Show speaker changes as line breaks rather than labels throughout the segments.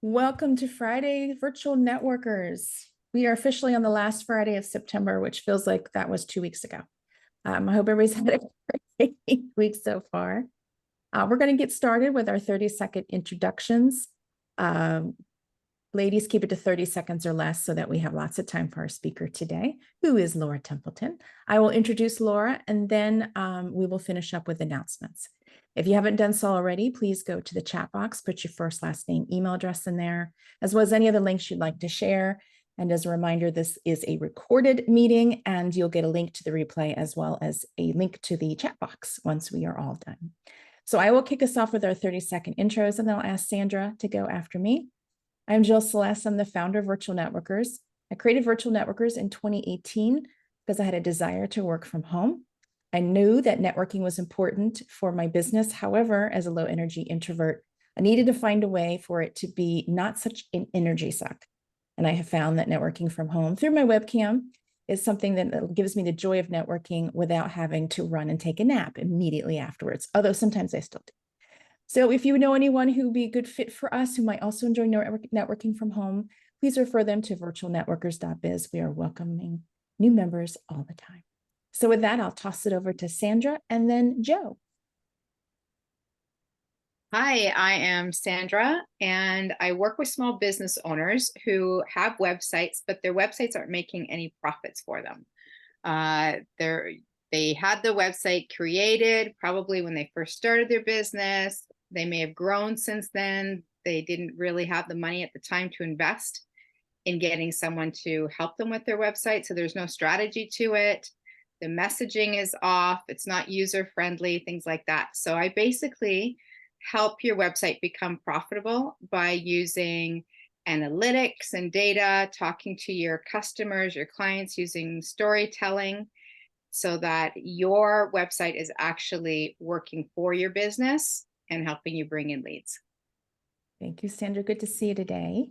Welcome to Friday, Virtual Networkers. We are officially on the last Friday of September, which feels like that was 2 weeks ago. I hope everybody's had a great week so far. We're going to get started with our 30-second introductions. Ladies, keep it to 30 seconds or less so that we have lots of time for our speaker today, who is Laura Templeton. I will introduce Laura, and then we will finish up with announcements. If you haven't done so already, please go to the chat box, put your first, last name, email address in there, as well as any other links you'd like to share. And as a reminder, this is a recorded meeting, and you'll get a link to the replay as well as a link to the chat box once we are all done. So I will kick us off with our 30-second intros, and then I'll ask Sandra to go after me. I'm Jill Celeste. I'm the founder of Virtual Networkers. I created Virtual Networkers in 2018 because I had a desire to work from home. I knew that networking was important for my business. However, as a low energy introvert, I needed to find a way for it to be not such an energy suck. And I have found that networking from home through my webcam is something that gives me the joy of networking without having to run and take a nap immediately afterwards, although sometimes I still do. So if you know anyone who would be a good fit for us, who might also enjoy networking from home, please refer them to virtualnetworkers.biz. We are welcoming new members all the time. So with that, I'll toss it over to Sandra and then Joe.
Hi, I am Sandra, and I work with small business owners who have websites, but their websites aren't making any profits for them. They had the website created probably when they first started their business. They may have grown since then. They didn't really have the money at the time to invest in getting someone to help them with their website. So there's no strategy to it. The messaging is off. It's not user-friendly, things like that. So I basically help your website become profitable by using analytics and data, talking to your customers, your clients, using storytelling so that your website is actually working for your business and helping you bring in leads.
Thank you, Sandra. Good to see you today.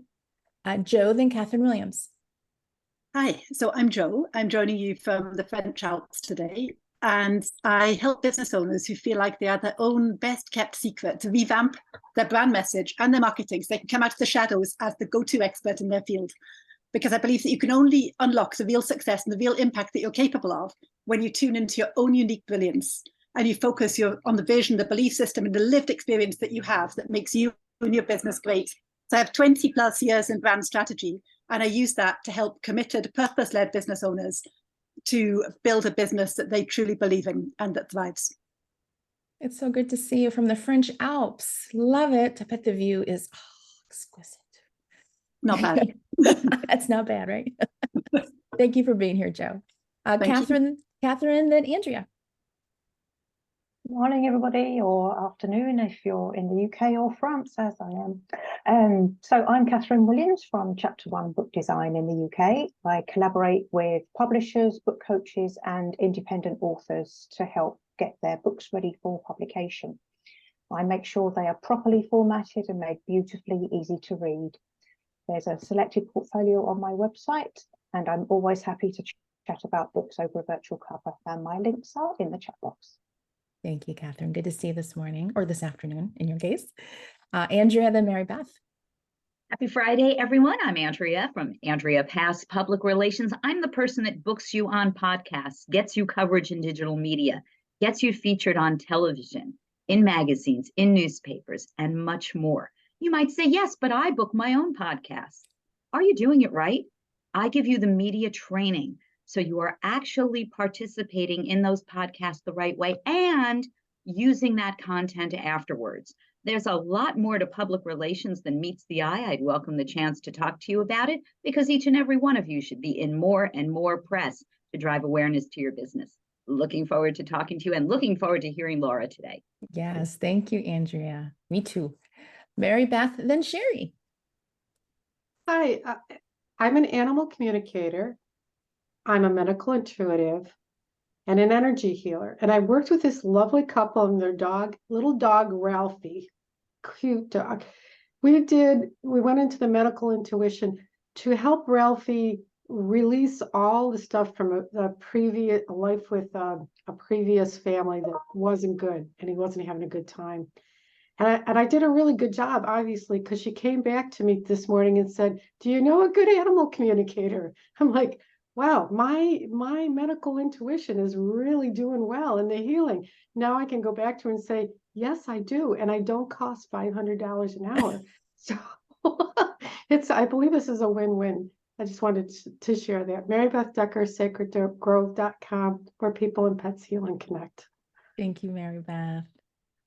Joe, then Catherine Williams.
Hi, so I'm Joe. I'm joining you from the French Alps today, and I help business owners who feel like they are their own best kept secret to revamp their brand message and their marketing so they can come out of the shadows as the go-to expert in their field. Because I believe that you can only unlock the real success and the real impact that you're capable of when you tune into your own unique brilliance and you focus on the vision, the belief system, and the lived experience that you have that makes you and your business great. So I have 20 plus years in brand strategy, and I use that to help committed, purpose-led business owners to build a business that they truly believe in and that thrives.
It's so good to see you from the French Alps. Love it. I bet the view is exquisite.
Not bad.
That's not bad, right? Thank you for being here, Joe. Catherine, then Andrea.
Morning, everybody, or afternoon if you're in the UK or France, as I am. So I'm Catherine Williams from Chapter 1 Book Design in the UK. I collaborate with publishers, book coaches, and independent authors to help get their books ready for publication. I make sure they are properly formatted and made beautifully easy to read. There's a selected portfolio on my website, and I'm always happy to chat about books over a virtual cover, and my links are in the chat box.
Thank you, Catherine. Good to see you this morning, or this afternoon in your case. Andrea, then Mary Beth.
Happy Friday, everyone. I'm Andrea from Andrea Pass Public Relations. I'm the person that books you on podcasts, gets you coverage in digital media, gets you featured on television, in magazines, in newspapers, and much more. You might say, yes, but I book my own podcast. Are you doing it right? I give you the media training so you are actually participating in those podcasts the right way and using that content afterwards. There's a lot more to public relations than meets the eye. I'd welcome the chance to talk to you about it because each and every one of you should be in more and more press to drive awareness to your business. Looking forward to talking to you and looking forward to hearing Laura today.
Yes, thank you, Andrea. Me too. Mary Beth, then Sherry.
Hi, I'm an animal communicator. I'm a medical intuitive and an energy healer. And I worked with this lovely couple and their dog, little dog Ralphie, cute dog. We went into the medical intuition to help Ralphie release all the stuff from a previous life with a previous family that wasn't good, and he wasn't having a good time. And I did a really good job, obviously, because she came back to me this morning and said, do you know a good animal communicator? I'm like, wow, my medical intuition is really doing well in the healing. Now I can go back to her and say, yes, I do. And I don't cost $500 an hour. So I believe this is a win-win. I just wanted to share that. Mary Beth Decker, sacredgrove.com, where people and pets heal and connect.
Thank you, Mary Beth.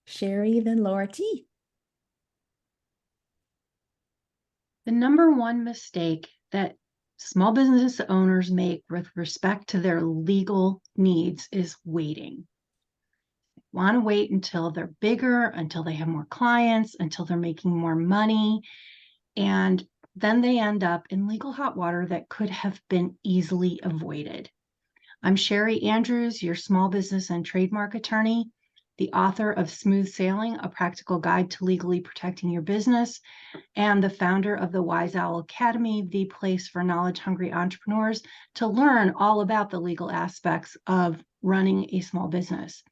Sherry, then Laura T.
The number one mistake that small business owners make with respect to their legal needs is waiting. They want to wait until they're bigger, until they have more clients, until they're making more money. And then they end up in legal hot water that could have been easily avoided. I'm Sherry Andrews, your small business and trademark attorney, the author of Smooth Sailing, a practical guide to legally protecting your business, and the founder of the Wise Owl Academy, the place for knowledge-hungry entrepreneurs to learn all about the legal aspects of running a small business.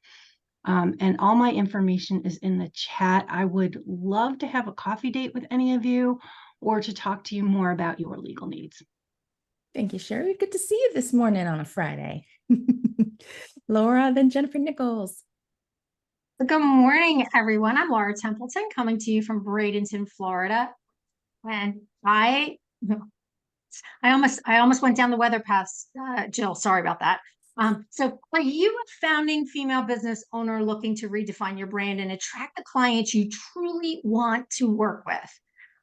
And all my information is in the chat. I would love to have a coffee date with any of you or to talk to you more about your legal needs.
Thank you, Sherry. Good to see you this morning on a Friday. Laura, then Jennifer Nichols.
Good morning, everyone. I'm Laura Templeton, coming to you from Bradenton, Florida. And I almost went down the weather path, Jill. Sorry about that. So are you a founding female business owner looking to redefine your brand and attract the clients you truly want to work with?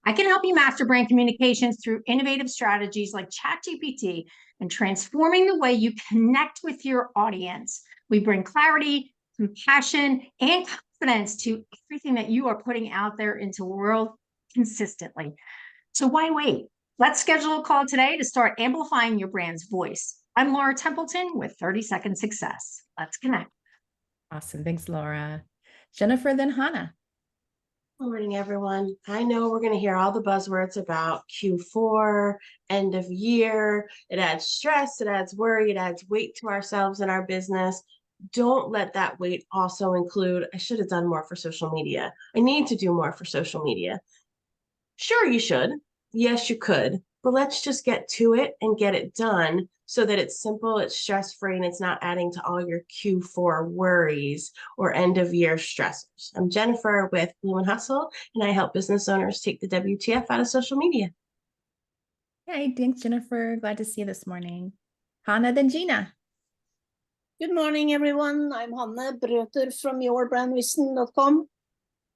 I can help you master brand communications through innovative strategies like ChatGPT and transforming the way you connect with your audience. We bring clarity, compassion, and confidence to everything that you are putting out there into the world consistently. So why wait? Let's schedule a call today to start amplifying your brand's voice. I'm Laura Templeton with 30-Second Success. Let's connect.
Awesome. Thanks, Laura. Jennifer, then Hannah.
Good morning, everyone. I know we're going to hear all the buzzwords about Q4, end of year. It adds stress, it adds worry, it adds weight to ourselves and our business. Don't let that weight also include, I should have done more for social media. I need to do more for social media. Sure, you should. Yes, you could. But let's just get to it and get it done so that it's simple, it's stress-free, and it's not adding to all your Q4 worries or end-of-year stressors. I'm Jennifer with Bloom and Hustle, and I help business owners take the WTF out of social media.
Hey, thanks, Jennifer. Glad to see you this morning. Hannah, then Gina.
Good morning, everyone. I'm Hanne Brøter from yourbrandvision.com.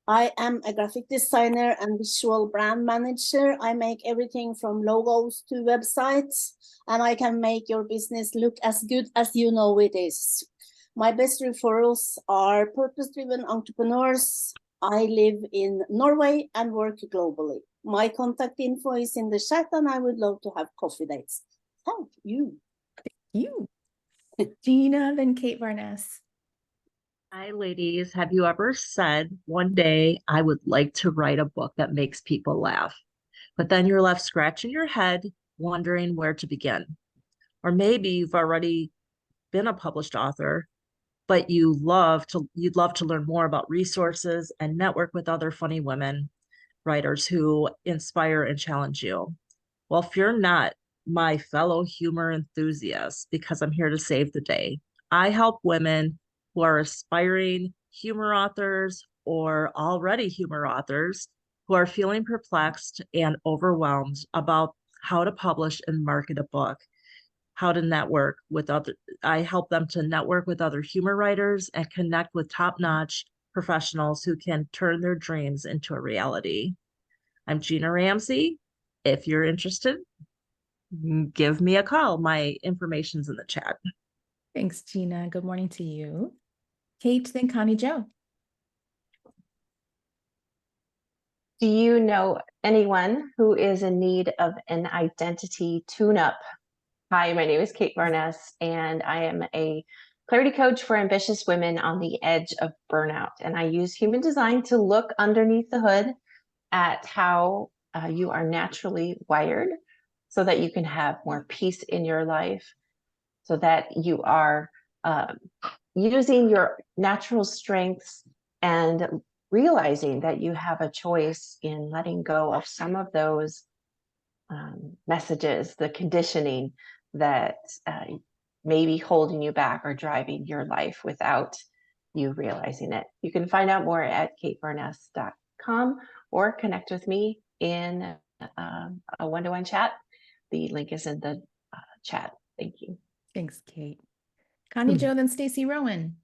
I am a graphic designer and visual brand manager. I make everything from logos to websites, and I can make your business look as good as you know it is. My best referrals are purpose-driven entrepreneurs. I live in Norway and work globally. My contact info is in the chat, and I would love to have coffee dates. Thank you.
You. Gina, then Kate Varnes.
Hi, ladies. Have you ever said one day I would like to write a book that makes people laugh, but then you're left scratching your head, wondering where to begin? Or maybe you've already been a published author, but you'd love to learn more about resources and network with other funny women writers who inspire and challenge you. Well, fear not, my fellow humor enthusiasts, because I'm here to save the day. I help women who are aspiring humor authors or already humor authors who are feeling perplexed and overwhelmed about how to publish and market a book, how to network with I help them to network with other humor writers and connect with top-notch professionals who can turn their dreams into a reality. I'm Gina Ramsey. If you're interested, give me a call. My information's in the chat.
Thanks, Gina. Good morning to you. Kate, then Connie Jo.
Do you know anyone who is in need of an identity tune-up? Hi, my name is Kate Varnes, and I am a clarity coach for ambitious women on the edge of burnout. And I use human design to look underneath the hood at how you are naturally wired so that you can have more peace in your life, so that you are using your natural strengths and realizing that you have a choice in letting go of some of those messages, the conditioning that may be holding you back or driving your life without you realizing it. You can find out more at katebarness.com or connect with me in a one-to-one chat. The link is in the chat. Thank you.
Thanks, Kate. Connie Jo, then Stacy Rowan.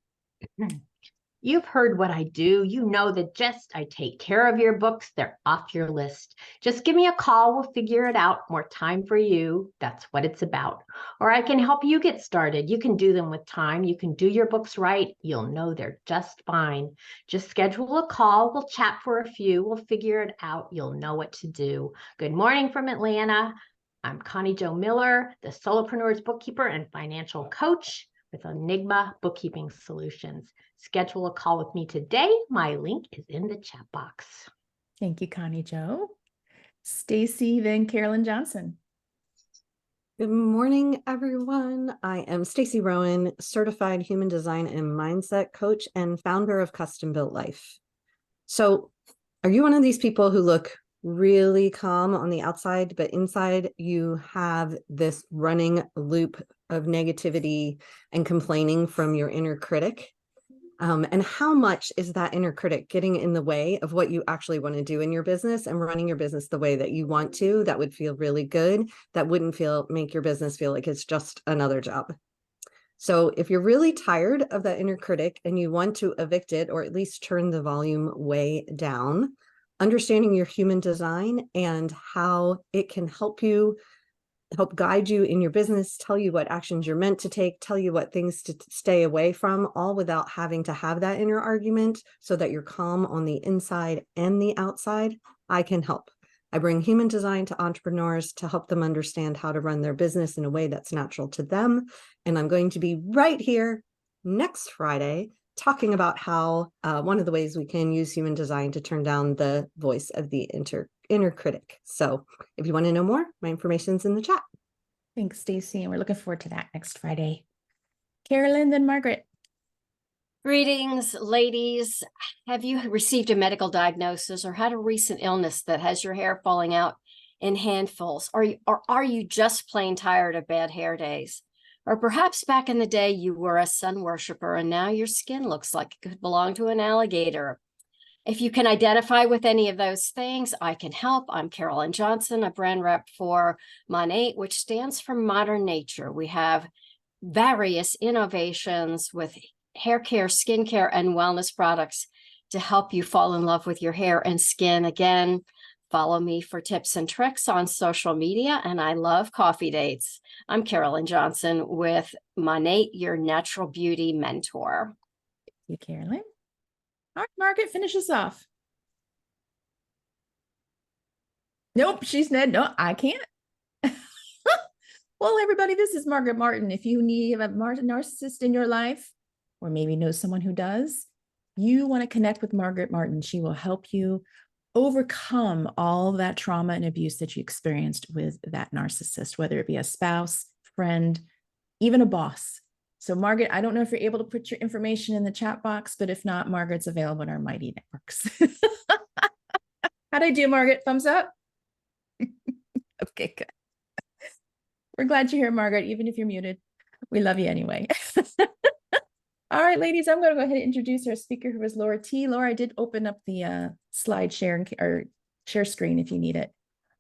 You've heard what I do. You know the gist. I take care of your books. They're off your list. Just give me a call. We'll figure it out. More time for you. That's what it's about. Or I can help you get started. You can do them with time. You can do your books right. You'll know they're just fine. Just schedule a call. We'll chat for a few. We'll figure it out. You'll know what to do. Good morning from Atlanta. I'm Connie Jo Miller, the Solopreneur's bookkeeper and financial coach with Enigma Bookkeeping Solutions. Schedule a call with me today. My link is in the chat box.
Thank you, Connie Jo. Stacy, then Carolyn Johnson.
Good morning, everyone. I am Stacy Rowan, certified human design and mindset coach and founder of Custom Built Life. So, are you one of these people who look really calm on the outside, but inside you have this running loop of negativity and complaining from your inner critic? And how much is that inner critic getting in the way of what you actually want to do in your business and running your business the way that you want to? That would feel really good. That wouldn't make your business feel like it's just another job. So if you're really tired of that inner critic and you want to evict it, or at least turn the volume way down, understanding your human design and how it can help guide you in your business, tell you what actions you're meant to take, tell you what things to stay away from, all without having to have that inner argument, so that you're calm on the inside and the outside, I can help. I bring human design to entrepreneurs to help them understand how to run their business in a way that's natural to them. And I'm going to be right here next Friday talking about how one of the ways we can use human design to turn down the voice of the inner critic. So if you want to know more, my information's in the chat.
Thanks, Stacy. And we're looking forward to that next Friday. Carolyn, then Margaret.
Greetings, ladies. Have you received a medical diagnosis or had a recent illness that has your hair falling out in handfuls? Or are you just plain tired of bad hair days? Or perhaps back in the day you were a sun worshiper and now your skin looks like it could belong to an alligator. If you can identify with any of those things, I can help. I'm Carolyn Johnson, a brand rep for Monate, which stands for Modern Nature. We have various innovations with hair care, skincare, and wellness products to help you fall in love with your hair and skin. Again, follow me for tips and tricks on social media, and I love coffee dates. I'm Carolyn Johnson with Monate, your natural beauty mentor.
Thank you, Carolyn. All right, Margaret, finish us off. Nope, she said, no, I can't. Well, everybody, this is Margaret Martin. If you need a narcissist in your life, or maybe know someone who does, you want to connect with Margaret Martin. She will help you overcome all that trauma and abuse that you experienced with that narcissist, whether it be a spouse, friend, even a boss. So Margaret, I don't know if you're able to put your information in the chat box, but if not, Margaret's available in our Mighty Networks. How'd I do, Margaret? Thumbs up? Okay, good. We're glad you're here, Margaret, even if you're muted. We love you anyway. All right, ladies, I'm going to go ahead and introduce our speaker, who is Laura T. Laura, I did open up the slide share or share screen if you need it.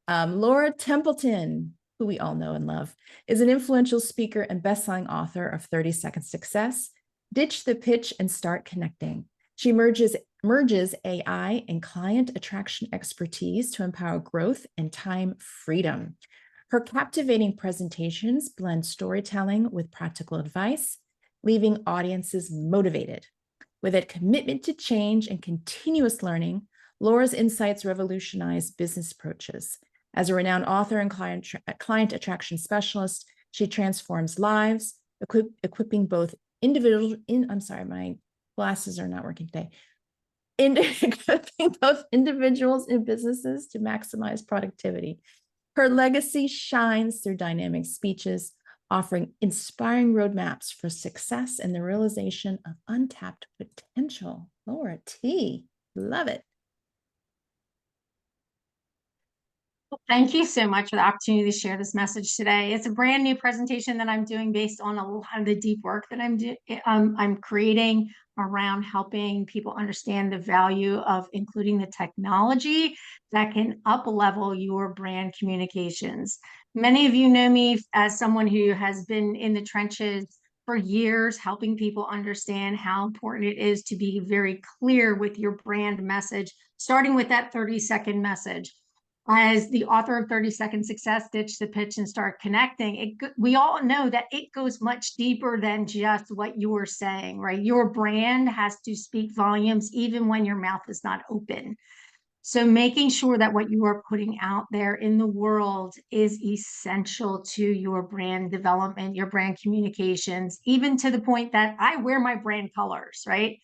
Laura Templeton, who we all know and love, is an influential speaker and best-selling author of 30 Seconds Success, Ditch the Pitch and Start Connecting. She merges AI and client attraction expertise to empower growth and time freedom. Her captivating presentations blend storytelling with practical advice, leaving audiences motivated. With a commitment to change and continuous learning, Laura's insights revolutionize business approaches. As a renowned author and client attraction specialist, she transforms lives, equipping both individuals I'm sorry, my glasses are not working today. Equipping both individuals and businesses to maximize productivity. Her legacy shines through dynamic speeches, offering inspiring roadmaps for success and the realization of untapped potential. Laura T., Love it.
Thank you so much for the opportunity to share this message today. It's a brand new presentation that I'm doing based on a lot of the deep work that I'm creating around helping people understand the value of including the technology that can up-level your brand communications. Many of you know me as someone who has been in the trenches for years, helping people understand how important it is to be very clear with your brand message, starting with that 30-second message. As the author of 30-Second Success, Ditch the Pitch and Start Connecting, we all know that it goes much deeper than just what you are saying, right? Your brand has to speak volumes even when your mouth is not open. So making sure that what you are putting out there in the world is essential to your brand development, your brand communications, even to the point that I wear my brand colors, right?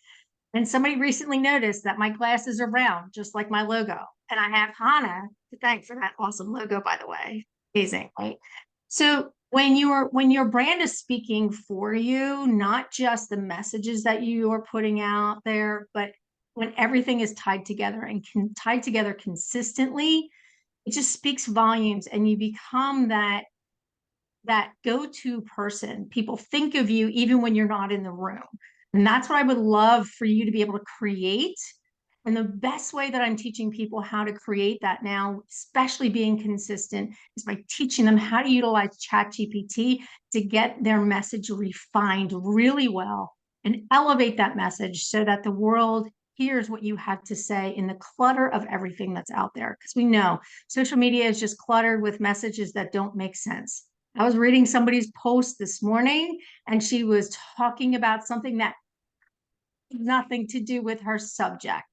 And somebody recently noticed that my glasses are round, just like my logo. And I have Hannah to thank for that awesome logo, by the way. Amazing, right? So when your brand is speaking for you, not just the messages that you are putting out there, but when everything is tied together and tied together consistently, it just speaks volumes, and you become that go-to person. People think of you even when you're not in the room. And that's what I would love for you to be able to create. And the best way that I'm teaching people how to create that now, especially being consistent, is by teaching them how to utilize ChatGPT to get their message refined really well and elevate that message so that the world hears what you have to say in the clutter of everything that's out there. Because we know social media is just cluttered with messages that don't make sense. I was reading somebody's post this morning, and she was talking about something that had nothing to do with her subject.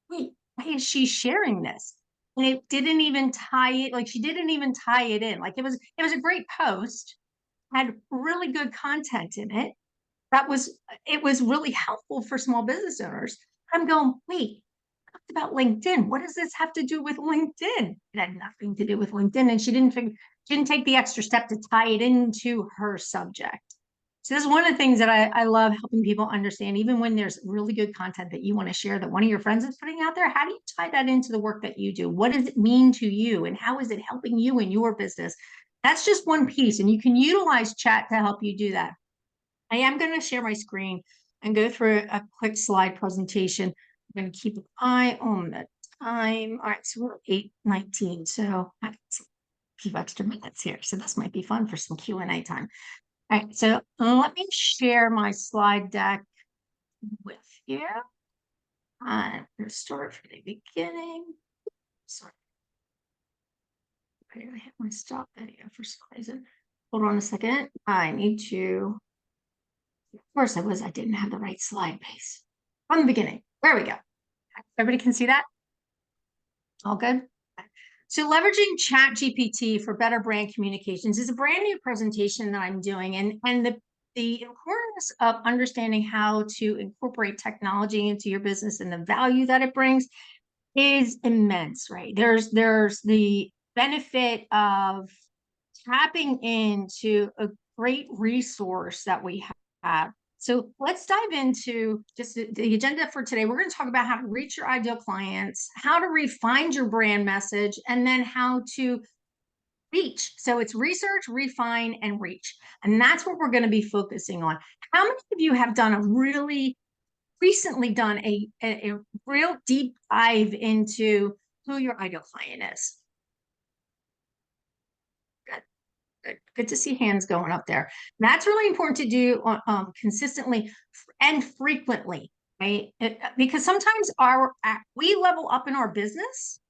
Wait, why is she sharing this? And it didn't even tie it, like she didn't even tie it in. Like it was a great post, had really good content in it. It was really helpful for small business owners. I'm going, wait, about LinkedIn. What does this have to do with LinkedIn? It had nothing to do with LinkedIn. And she didn't take the extra step to tie it into her subject. So this is one of the things that I love helping people understand, even when there's really good content that you want to share that one of your friends is putting out there. How do you tie that into the work that you do? What does it mean to you? And how is it helping you in your business? That's just one piece. And you can utilize chat to help you do that. I am going to share my screen and go through a quick slide presentation. I'm going to keep an eye on the time. All right, so we're 8:19, so I got a few extra minutes here. So this might be fun for some Q&A time. All right, so let me share my slide deck with you. I'm going to start from the beginning. Sorry. I hit my stop video for some reason. Hold on a second. I need to. Of course, I didn't have the right slide base from the beginning. There we go. Everybody can see that? All good? So leveraging ChatGPT for better brand communications is a brand new presentation that I'm doing. And the importance of understanding how to incorporate technology into your business and the value that it brings is immense, right? There's the benefit of tapping into a great resource that we have. So let's dive into just the agenda for today. We're going to talk about how to reach your ideal clients, how to refine your brand message, and then how to reach. So it's research, refine, and reach. And that's what we're going to be focusing on. How many of you have recently done a real deep dive into who your ideal client is? Good to see hands going up there. That's really important to do consistently and frequently, right? Because sometimes we level up in our business.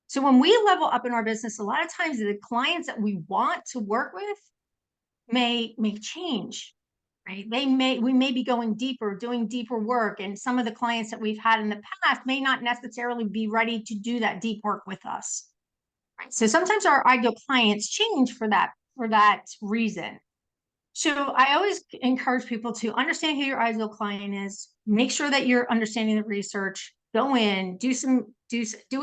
So when we level up in our business, a lot of times the clients that we want to work with may change, right? We may be going deeper, doing deeper work, and some of the clients that we've had in the past may not necessarily be ready to do that deep work with us. Right? So sometimes our ideal clients change for that reason. So I always encourage people to understand who your ideal client is, make sure that you're understanding the research, go in, do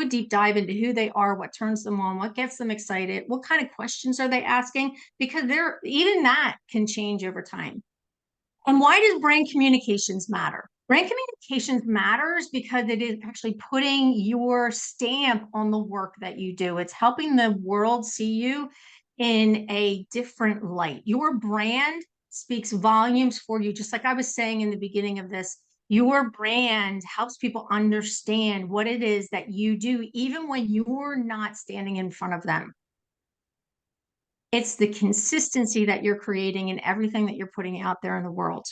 a deep dive into who they are, what turns them on, what gets them excited, what kind of questions are they asking, because even that can change over time. And why does brand communications matter? Brand communications matters because it is actually putting your stamp on the work that you do. It's helping the world see you in a different light. Your brand speaks volumes for you. Just like I was saying in the beginning of this, your brand helps people understand what it is that you do, even when you're not standing in front of them. It's the consistency that you're creating in everything that you're putting out there in the world.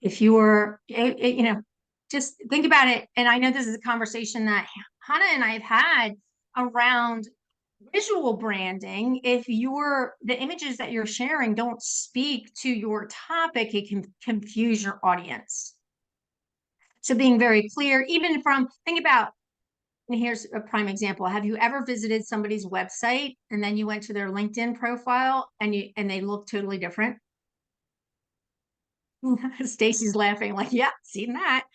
If you're, you know, just think about it. And I know this is a conversation that Hannah and I have had around visual branding. If the images that you're sharing don't speak to your topic, it can confuse your audience. So being very clear, even from, think about, and here's a prime example. Have you ever visited somebody's website and then you went to their LinkedIn profile and they look totally different? Stacy's laughing like, yeah, seen that.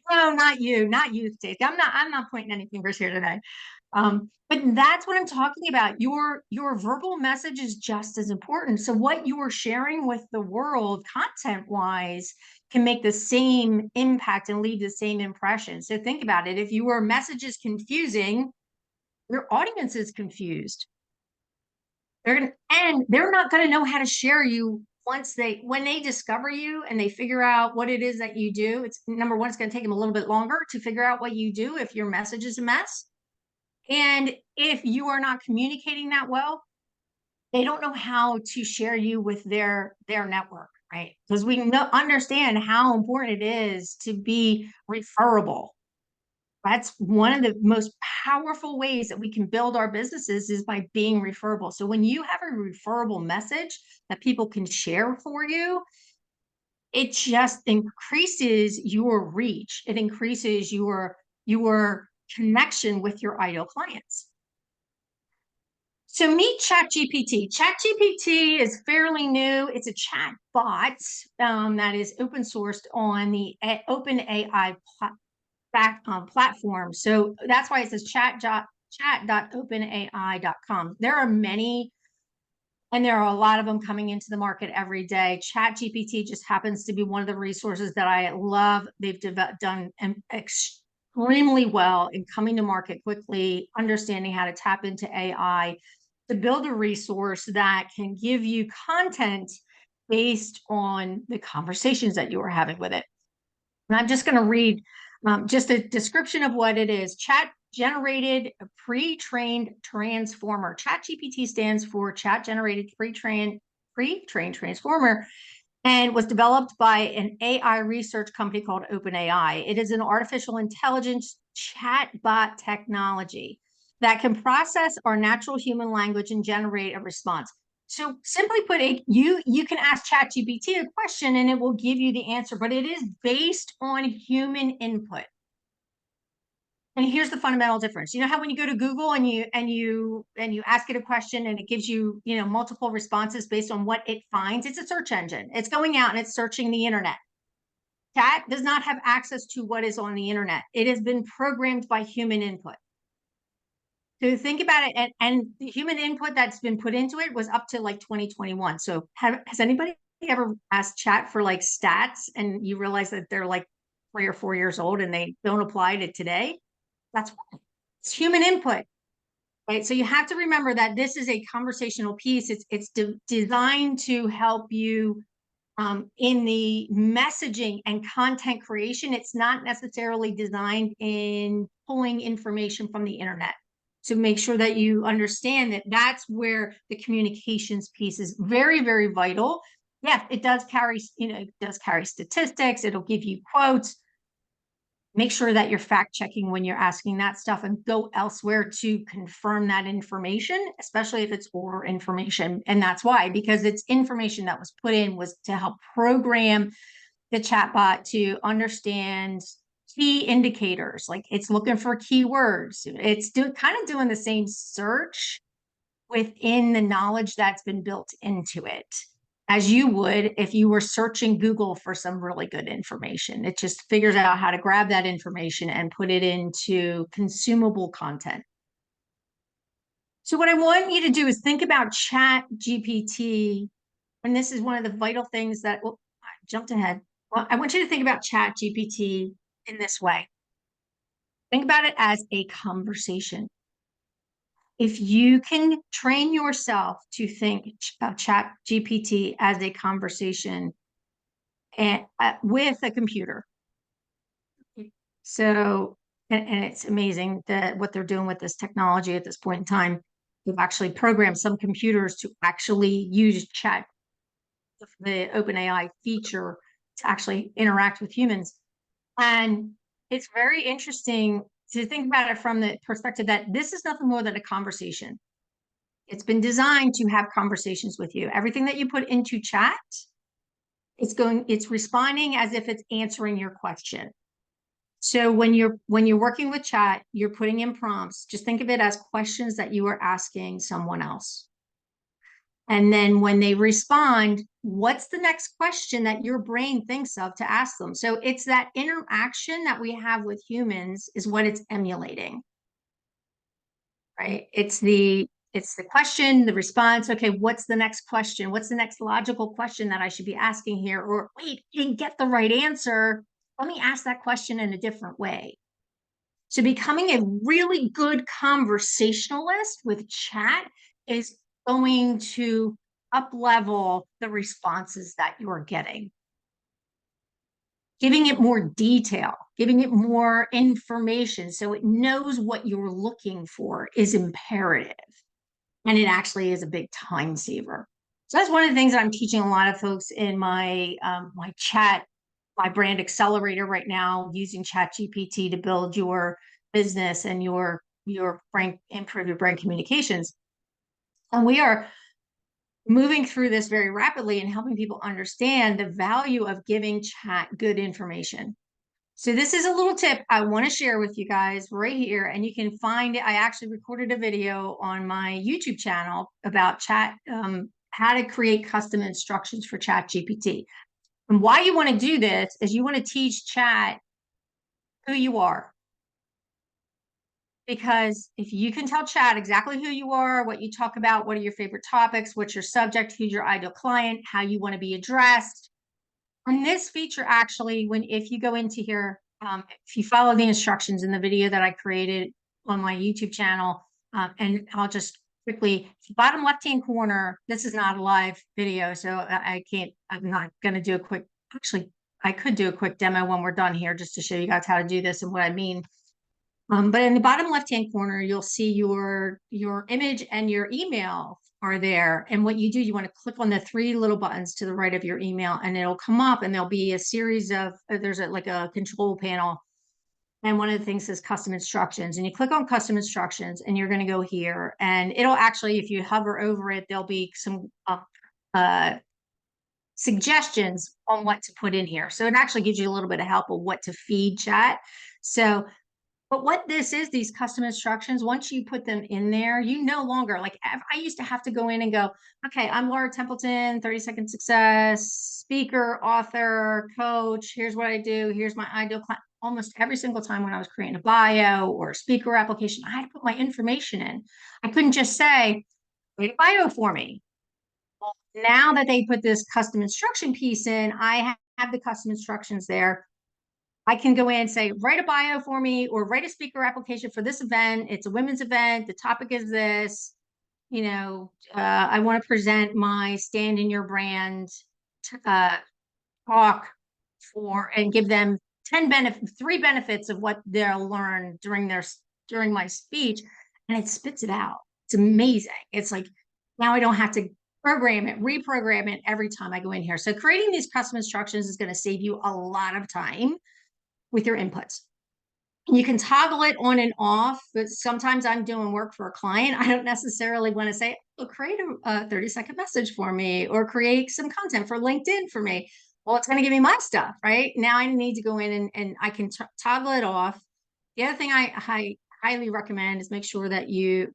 No, not you, Stacy. I'm not pointing any fingers here today. But that's what I'm talking about. Your verbal message is just as important. So what you are sharing with the world content-wise can make the same impact and leave the same impression. So think about it. If your message is confusing, your audience is confused. They're not going to know how to share you when they discover you and they figure out what it is that you do. It's number one, it's going to take them a little bit longer to figure out what you do if your message is a mess. And if you are not communicating that well, they don't know how to share you with their network, right? Because we understand how important it is to be referable. That's one of the most powerful ways that we can build our businesses is by being referable. So when you have a referable message that people can share for you, it just increases your reach. It increases your connection with your ideal clients. So meet ChatGPT. ChatGPT is fairly new. It's a chat bot that is open sourced on the OpenAI platform. So that's why it says chat.openai.com. There are many, and there are a lot of them coming into the market every day. ChatGPT just happens to be one of the resources that I love. They've done extremely well in coming to market quickly, understanding how to tap into AI to build a resource that can give you content based on the conversations that you are having with it. And I'm just going to read just a description of what it is. Chat generated pre-trained transformer. ChatGPT stands for chat generated pre-trained transformer and was developed by an AI research company called OpenAI. It is an artificial intelligence chatbot technology that can process our natural human language and generate a response. So simply put, you can ask ChatGPT a question and it will give you the answer, but it is based on human input. And here's the fundamental difference. You know how when you go to Google and you ask it a question and it gives you, multiple responses based on what it finds? It's a search engine. It's going out and it's searching the internet. Chat does not have access to what is on the internet. It has been programmed by human input. So think about it, and the human input that's been put into it was up to like 2021. So has anybody ever asked chat for like stats and you realize that they're like 3 or 4 years old and they don't apply to today? That's why. It's human input, right? So you have to remember that this is a conversational piece. It's designed to help you in the messaging and content creation. It's not necessarily designed in pulling information from the internet. So make sure that you understand that that's where the communications piece is very, very vital. Yeah, it does carry, it does carry statistics. It'll give you quotes. Make sure that you're fact checking when you're asking that stuff and go elsewhere to confirm that information, especially if it's older information. And that's why, because it's information that was put in was to help program the chatbot to understand key indicators. Like it's looking for keywords. It's kind of doing the same search within the knowledge that's been built into it, as you would if you were searching Google for some really good information. It just figures out how to grab that information and put it into consumable content. So what I want you to do is think about ChatGPT, and this is one of the vital things that, I jumped ahead. Well, I want you to think about ChatGPT in this way. Think about it as a conversation. If you can train yourself to think of ChatGPT as a conversation and with a computer. So, and it's amazing that what they're doing with this technology at this point in time. They've actually programmed some computers to actually use chat, the OpenAI feature, to actually interact with humans. And it's very interesting to think about it from the perspective that this is nothing more than a conversation. It's been designed to have conversations with you. Everything that you put into chat, it's responding as if it's answering your question. So when you're working with chat, you're putting in prompts. Just think of it as questions that you are asking someone else. And then when they respond, what's the next question that your brain thinks of to ask them? So it's that interaction that we have with humans is what it's emulating, right? It's the question, the response. Okay, what's the next question? What's the next logical question that I should be asking here? Or wait, I didn't get the right answer. Let me ask that question in a different way. So becoming a really good conversationalist with chat is going to up-level the responses that you're getting. Giving it more detail, giving it more information so it knows what you're looking for is imperative. And it actually is a big time saver. So that's one of the things that I'm teaching a lot of folks in my my brand accelerator right now, using ChatGPT to build your business and your improve your brand communications. And we are moving through this very rapidly and helping people understand the value of giving chat good information. So this is a little tip I want to share with you guys right here, and you can find it. I actually recorded a video on my YouTube channel about chat, how to create custom instructions for ChatGPT. And why you want to do this is you want to teach chat who you are. Because if you can tell chat exactly who you are, what you talk about, what are your favorite topics, what's your subject, who's your ideal client, how you want to be addressed. And this feature actually, if you go into here, if you follow the instructions in the video that I created on my YouTube channel, and I'll just quickly, bottom left-hand corner, this is not a live video, so I'm not going to do a quick, actually, I could do a quick demo when we're done here just to show you guys how to do this and what I mean. But in the bottom left-hand corner, you'll see your image and your email are there. And what you do, you want to click on the three little buttons to the right of your email, and it'll come up and there'll be a series of, there's like a control panel. And one of the things says custom instructions, and you click on custom instructions and you're going to go here, and it'll actually, if you hover over it, there'll be some suggestions on what to put in here. So it actually gives you a little bit of help of what to feed chat. So, but what this is, these custom instructions, once you put them in there, you no longer, like I used to have to go in and go, okay, I'm Laura Templeton, 30-second success, speaker, author, coach. Here's what I do. Here's my ideal client. Almost every single time when I was creating a bio or a speaker application, I had to put my information in. I couldn't just say, write a bio for me. Well, now that they put this custom instruction piece in, I have the custom instructions there. I can go in and say, write a bio for me or write a speaker application for this event. It's a women's event. The topic is this. You know, I want to present my stand in your brand talk for, and give them 3 benefits of what they'll learn during my speech. And it spits it out. It's amazing. It's like, now I don't have to reprogram it every time I go in here. So creating these custom instructions is going to save you a lot of time with your inputs. You can toggle it on and off, but sometimes I'm doing work for a client. I don't necessarily want to say, oh, create a 30-second message for me or create some content for LinkedIn for me. Well, it's going to give me my stuff, right? Now I need to go in and I can toggle it off. The other thing I highly recommend is make sure that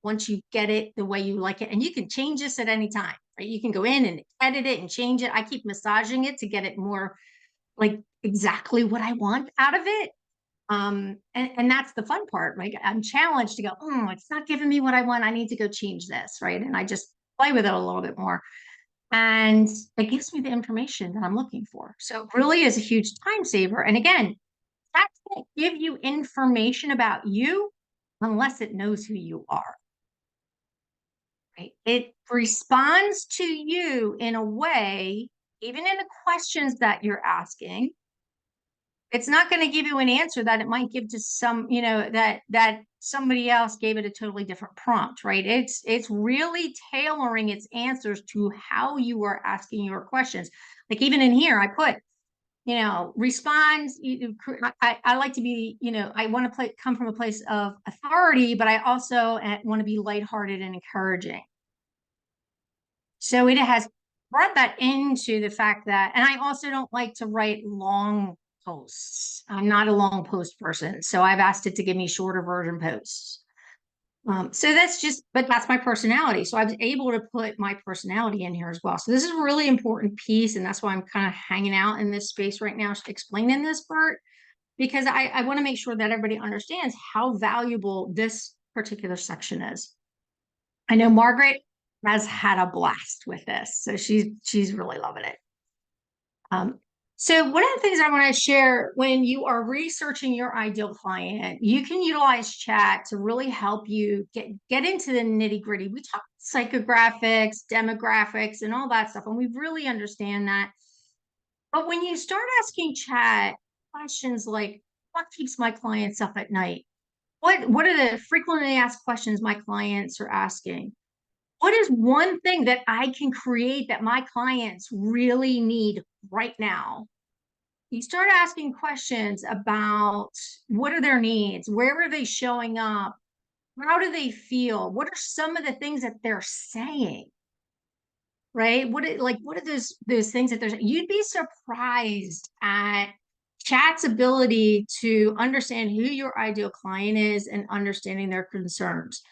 once you get it the way you like it, and you can change this at any time, right? You can go in and edit it and change it. I keep massaging it to get it more like exactly what I want out of it. And that's the fun part, right? I'm challenged to go, it's not giving me what I want. I need to go change this, right? And I just play with it a little bit more. and it gives me the information that I'm looking for. So it really is a huge time saver. And again, that can't give you information about you unless it knows who you are. Right? It responds to you in a way, even in the questions that you're asking. It's not going to give you an answer that it might give to some, that somebody else gave it a totally different prompt, right? It's really tailoring its answers to how you are asking your questions. Like even in here, I put, responds. I like to be, I want to come from a place of authority, but I also want to be lighthearted and encouraging. So it has brought that into the fact that, and I also don't like to write long posts. I'm not a long post person. So I've asked it to give me shorter version posts. So but that's my personality. So I was able to put my personality in here as well. So this is a really important piece. And that's why I'm kind of hanging out in this space right now, explaining this part, because I want to make sure that everybody understands how valuable this particular section is. I know Margaret has had a blast with this. So she's really loving it. So one of the things I want to share, when you are researching your ideal client, you can utilize chat to really help you get into the nitty gritty. We talk psychographics, demographics, and all that stuff, and we really understand that. But when you start asking chat questions like, what keeps my clients up at night? What are the frequently asked questions my clients are asking? What is one thing that I can create that my clients really need right now? You start asking questions about what are their needs? Where are they showing up? How do they feel? What are some of the things that they're saying? Right? What are those things that they're saying? You'd be surprised at chat's ability to understand who your ideal client is and understanding their concerns.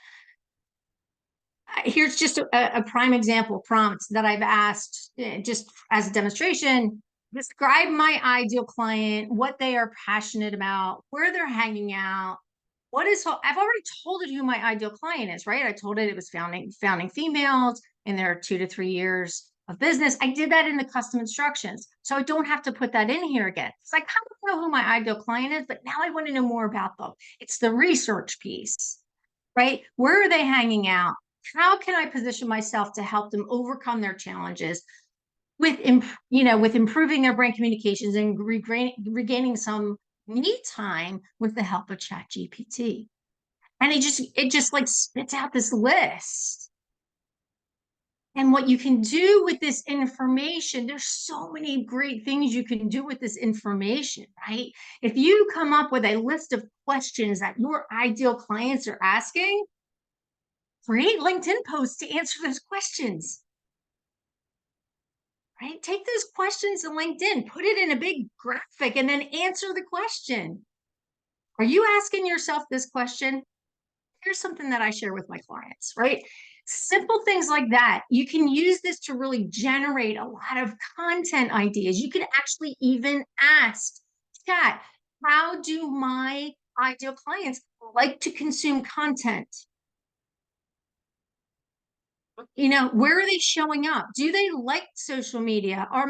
Here's just a prime example prompt that I've asked just as a demonstration. Describe my ideal client, what they are passionate about, where they're hanging out. I've already told it who my ideal client is, right? I told it was founding females in their 2 to 3 years of business. I did that in the custom instructions. So I don't have to put that in here again. So I kind of know who my ideal client is, but now I want to know more about them. It's the research piece, right? Where are they hanging out? How can I position myself to help them overcome their challenges with improving their brain communications and regaining some me time with the help of ChatGPT? And it just like spits out this list. And what you can do with this information, there's so many great things you can do with this information, right? If you come up with a list of questions that your ideal clients are asking, create LinkedIn posts to answer those questions, right? Take those questions to LinkedIn, put it in a big graphic, and then answer the question. Are you asking yourself this question? Here's something that I share with my clients, right? Simple things like that. You can use this to really generate a lot of content ideas. You can actually even ask chat, how do my ideal clients like to consume content? Where are they showing up? Do they like social media? Or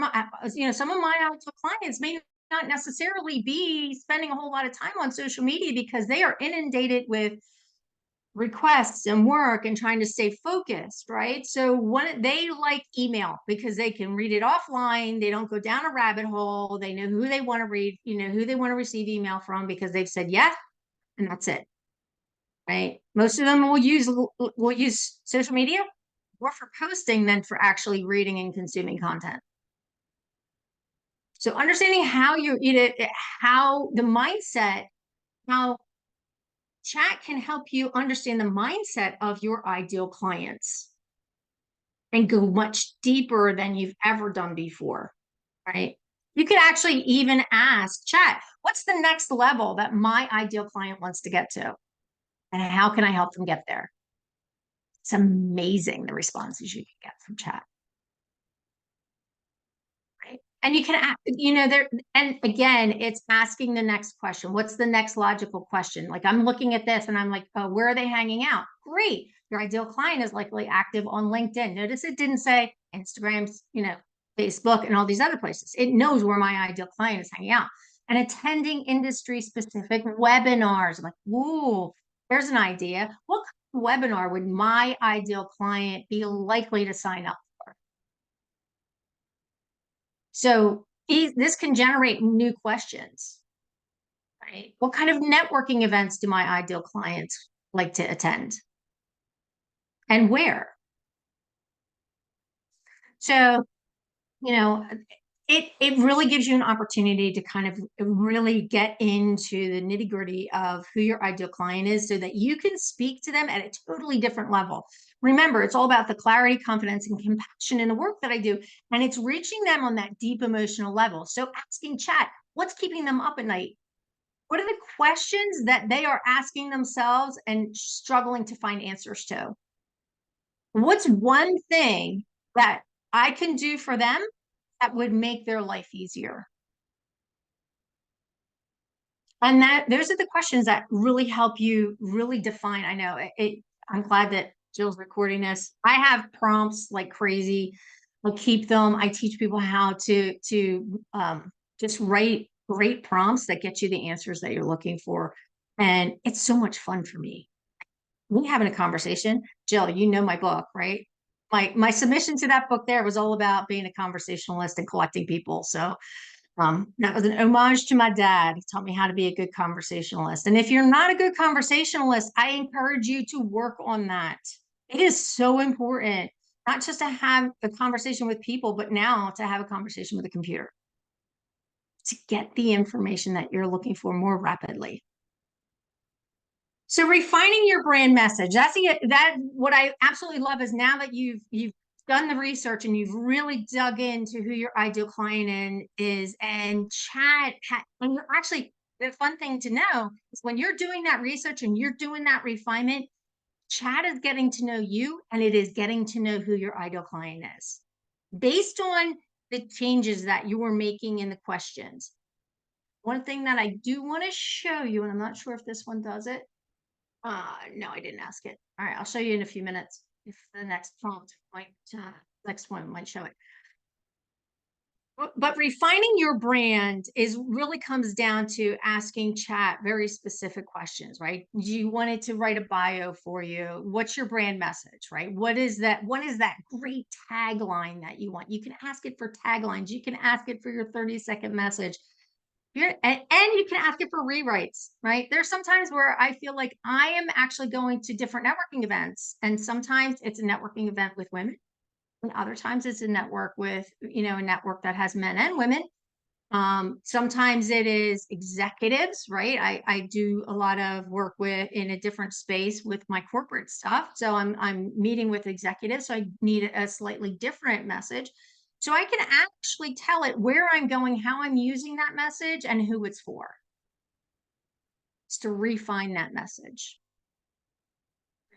some of my ideal clients may not necessarily be spending a whole lot of time on social media because they are inundated with requests and work and trying to stay focused, right? So they like email because they can read it offline. They don't go down a rabbit hole. They know who they want to read, who they want to receive email from because they've said yes, and that's it, right? Most of them will use social media more for posting than for actually reading and consuming content. So understanding how how the mindset, how chat can help you understand the mindset of your ideal clients and go much deeper than you've ever done before, right? You could actually even ask chat, what's the next level that my ideal client wants to get to? And how can I help them get there? It's amazing the responses you can get from chat. Right? And you can, and again, it's asking the next question. What's the next logical question? Like I'm looking at this and I'm like, oh, where are they hanging out? Great. Your ideal client is likely active on LinkedIn. Notice it didn't say Instagram's, Facebook and all these other places. It knows where my ideal client is hanging out. And attending industry specific webinars. I'm like, ooh, there's an idea. What kind of webinar would my ideal client be likely to sign up for? So this can generate new questions, right? What kind of networking events do my ideal clients like to attend? And where? So, it really gives you an opportunity to kind of really get into the nitty gritty of who your ideal client is so that you can speak to them at a totally different level. Remember, it's all about the clarity, confidence, and compassion in the work that I do. And it's reaching them on that deep emotional level. So asking chat, what's keeping them up at night? What are the questions that they are asking themselves and struggling to find answers to? What's one thing that I can do for them that would make their life easier? And those are the questions that really help you really define. I know I'm glad that Jill's recording this. I have prompts like crazy. I'll keep them. I teach people how to just write great prompts that get you the answers that you're looking for. And it's so much fun for me. We having a conversation. Jill, you know my book, right? My submission to that book there was all about being a conversationalist and collecting people. So that was an homage to my dad. He taught me how to be a good conversationalist. And if you're not a good conversationalist, I encourage you to work on that. It is so important, not just to have a conversation with people, but now to have a conversation with a computer to get the information that you're looking for more rapidly. So refining your brand message, that's what I absolutely love is now that you've done the research and you've really dug into who your ideal client is, and and you're actually, the fun thing to know is when you're doing that research and you're doing that refinement, chat is getting to know you and it is getting to know who your ideal client is based on the changes that you were making in the questions. One thing that I do want to show you, and I'm not sure if this one does it. No, I didn't ask it. All right, I'll show you in a few minutes if the next prompt next one might show it. But refining your brand really comes down to asking chat very specific questions, right? Do you want it to write a bio for you? What's your brand message, right? What is that great tagline that you want? You can ask it for taglines. You can ask it for your 30-second message. And you can ask it for rewrites, right? There's some times where I feel like I am actually going to different networking events. And sometimes it's a networking event with women. And other times it's a network with, a network that has men and women. Sometimes it is executives, right? I do a lot of work in a different space with my corporate stuff. So I'm meeting with executives. So I need a slightly different message. So I can actually tell it where I'm going, how I'm using that message, and who it's for. It's to refine that message.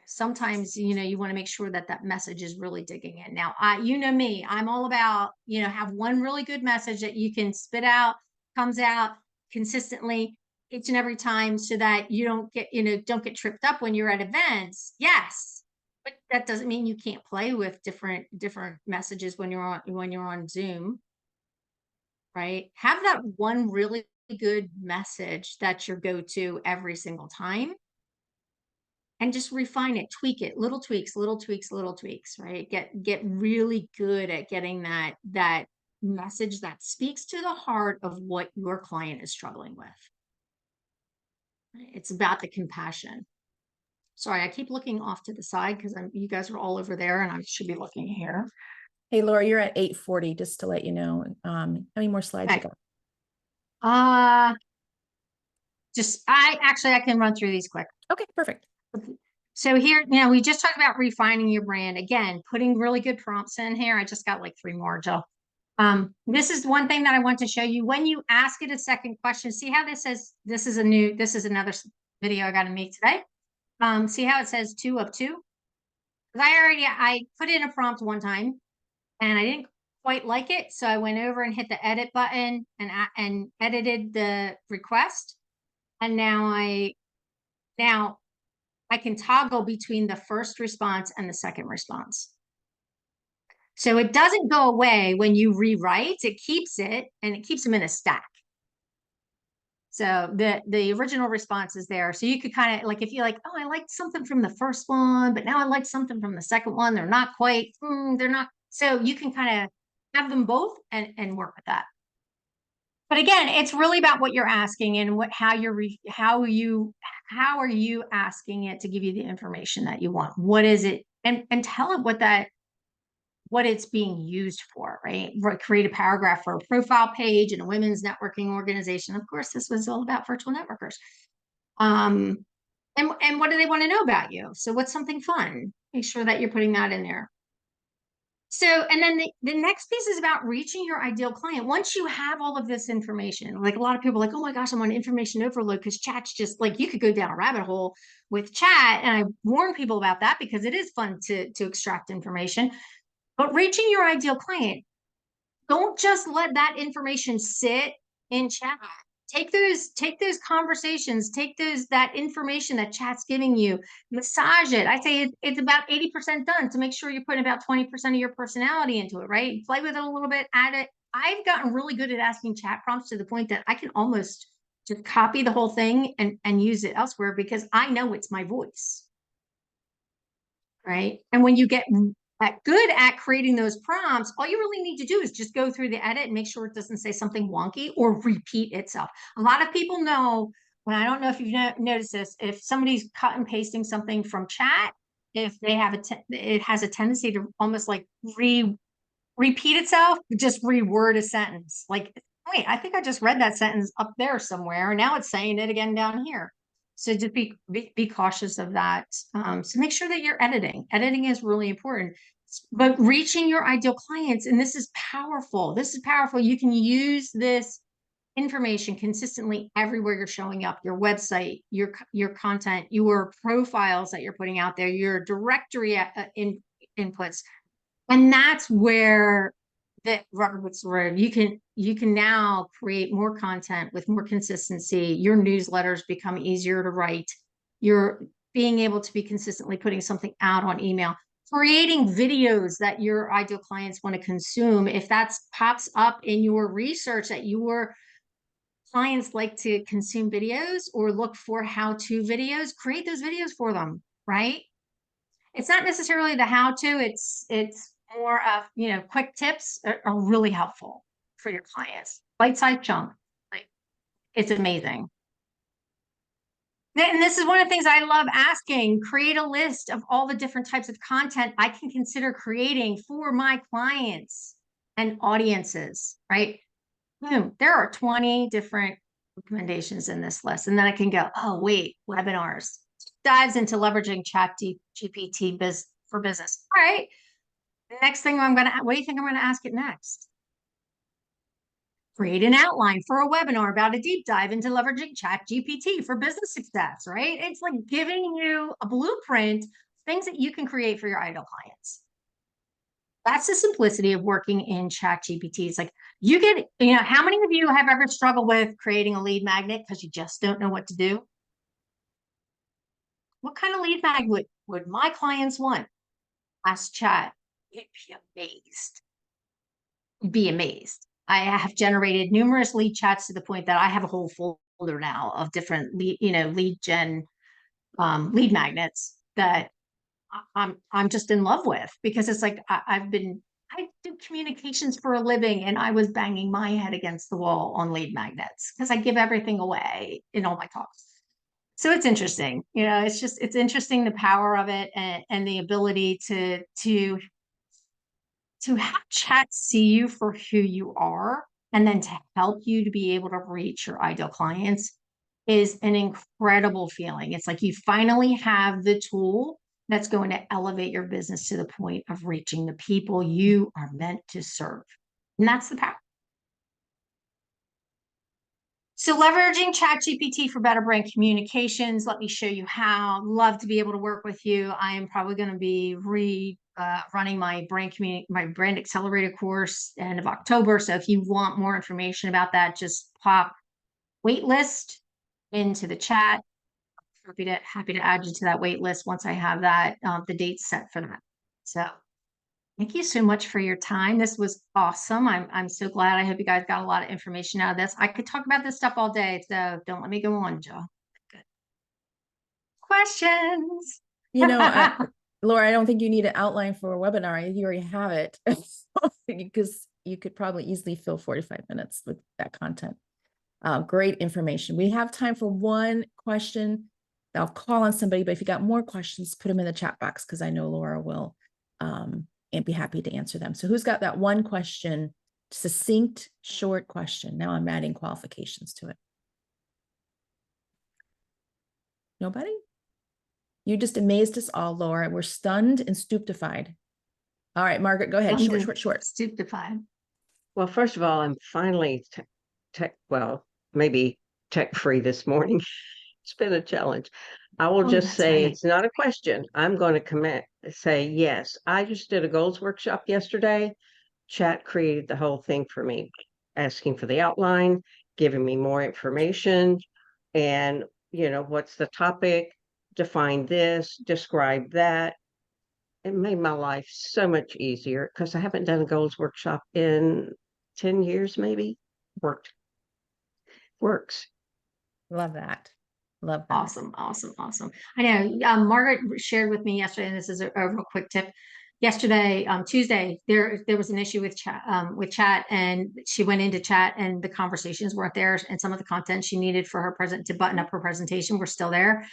Sometimes, you want to make sure that message is really digging in. Now, you know me, I'm all about, have one really good message that you can spit out, comes out consistently each and every time so that you don't get tripped up when you're at events. Yes. But that doesn't mean you can't play with different messages when you're on Zoom, right? Have that one really good message that's your go-to every single time, and just refine it, tweak it, little tweaks, right? Get really good at getting that message that speaks to the heart of what your client is struggling with. It's about the compassion. Sorry, I keep looking off to the side because you guys are all over there and I should be looking here.
Hey, Laura, you're at 8:40, just to let you know. How many more slides you got?
I can run through these quick.
Okay, perfect.
So here, we just talked about refining your brand. Again, putting really good prompts in here. I just got like 3 more, Jill. This is one thing that I want to show you. When you ask it a second question, see how this says, this is another video I got to make today. See how it says 2 of 2? Because I put in a prompt one time and I didn't quite like it. So I went over and hit the edit button and edited the request. And now I can toggle between the first response and the second response. So it doesn't go away when you rewrite, it keeps it and it keeps them in a stack. So the original response is there. So you could kind of like, if you like, oh, I liked something from the first one, but now I like something from the second one. They're not quite, they're not. So you can kind of have them both and work with that. But again, it's really about what you're asking and how are you asking it to give you the information that you want? What is it? And tell it what it's being used for, right? Create a paragraph for a profile page in a women's networking organization. Of course, this was all about virtual networkers. And what do they want to know about you? So what's something fun? Make sure that you're putting that in there. So, and then the next piece is about reaching your ideal client. Once you have all of this information, like a lot of people are like, oh my gosh, I'm on information overload because chat's just like, you could go down a rabbit hole with chat. And I warn people about that because it is fun to extract information. But reaching your ideal client, don't just let that information sit in chat. Take those conversations, that information that chat's giving you, massage it. I say it's about 80% done to make sure you're putting about 20% of your personality into it, right? Play with it a little bit, add it. I've gotten really good at asking chat prompts to the point that I can almost just copy the whole thing and use it elsewhere because I know it's my voice. Right. And when you get good at creating those prompts, all you really need to do is just go through the edit and make sure it doesn't say something wonky or repeat itself. A lot of people know, when I don't know if you've noticed this, if somebody's cut and pasting something from chat, if they have it has a tendency to almost like repeat itself, just reword a sentence. Like, wait, I think I just read that sentence up there somewhere. And now it's saying it again down here. So just be cautious of that. So make sure that you're editing. Editing is really important. But reaching your ideal clients, and this is powerful. This is powerful. You can use this information consistently everywhere you're showing up, your website, your content, your profiles that you're putting out there, your directory inputs. And that's where the rubber meets the road. You can now create more content with more consistency. Your newsletters become easier to write. You're being able to be consistently putting something out on email, creating videos that your ideal clients want to consume. If that pops up in your research that your clients like to consume videos or look for how-to videos, create those videos for them, right? It's not necessarily the how-to, it's more of, quick tips are really helpful for your clients. Bite-sized chunk, like it's amazing. And this is one of the things I love asking, create a list of all the different types of content I can consider creating for my clients and audiences, right? Boom, there are 20 different recommendations in this list. And then I can go, oh, wait, webinars, dives into leveraging ChatGPT for business. All right. Next thing what do you think I'm going to ask it next? Create an outline for a webinar about a deep dive into leveraging ChatGPT for business success, right? It's like giving you a blueprint, things that you can create for your ideal clients. That's the simplicity of working in ChatGPT. It's like you get, how many of you have ever struggled with creating a lead magnet because you just don't know what to do? What kind of lead magnet would my clients want? Ask Chat. You'd be amazed. Be amazed. I have generated numerous lead chats to the point that I have a whole folder now of different lead gen lead magnets that I'm just in love with, because it's like I do communications for a living and I was banging my head against the wall on lead magnets because I give everything away in all my talks. So it's interesting, it's interesting, the power of it and the ability to have chat see you for who you are, and then to help you to be able to reach your ideal clients is an incredible feeling. It's like you finally have the tool that's going to elevate your business to the point of reaching the people you are meant to serve. And that's the power. So leveraging ChatGPT for better brand communications. Let me show you how. Love to be able to work with you. I am probably going to be running my brand accelerator course end of October. So if you want more information about that, just pop waitlist into the chat. Happy to add you to that wait list once I have that the date set for that. So Thank you so much for your time. This was awesome. I'm so glad. I hope you guys got a lot of information out of this. I could talk about this stuff all day, so don't let me go on, Joe. Good. Questions?
Laura, I don't think you need an outline for a webinar. You already have it because you could probably easily fill 45 minutes with that content. Great information. We have time for one question. I'll call on somebody, but if you got more questions, put them in the chat box because I know Laura will and be happy to answer them. So who's got that one question, succinct, short question? Now I'm adding qualifications to it. Nobody? You just amazed us all, Laura. We're stunned and stupefied. All right, Margaret, go ahead. Short.
Stupefied.
Well, first of all, I'm finally maybe tech-free this morning. It's been a challenge. I will just say it's not a question. I'm going to say yes. I just did a goals workshop yesterday. Chat created the whole thing for me, asking for the outline, giving me more information, and what's the topic, define this, describe that. It made my life so much easier because I haven't done a goals workshop in 10 years, maybe. Works.
Love that. Love that.
Awesome. I know Margaret shared with me yesterday, and this is a real quick tip. Yesterday, Tuesday, there was an issue with chat, and she went into chat, and the conversations weren't there, and some of the content she needed for her to button up her presentation were still there,